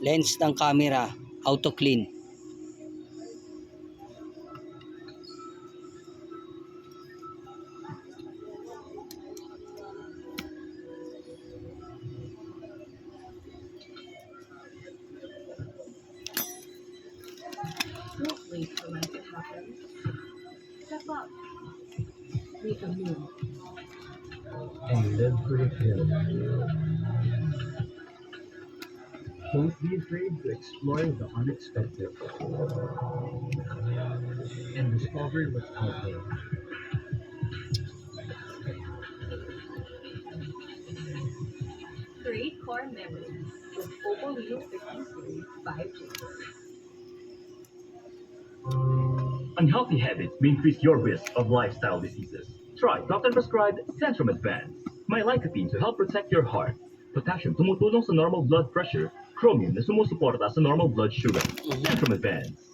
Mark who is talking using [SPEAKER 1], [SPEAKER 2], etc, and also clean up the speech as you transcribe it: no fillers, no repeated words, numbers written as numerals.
[SPEAKER 1] lens ng camera, auto clean.
[SPEAKER 2] Don't wait for life to happen. Step up. Make a move.
[SPEAKER 3] And live for the thrill. Don't be afraid to explore the unexpected and discover what's out there.
[SPEAKER 2] Create core memories with Oppo Reno 50 Series 5G.
[SPEAKER 4] Unhealthy habits may increase your risk of lifestyle diseases. Try doctor-prescribed Centrum Advance. May lycopene to help protect your heart. Potassium tumutulong sa normal blood pressure. Chromium na sumusuporta sa normal blood sugar. Centrum Advance.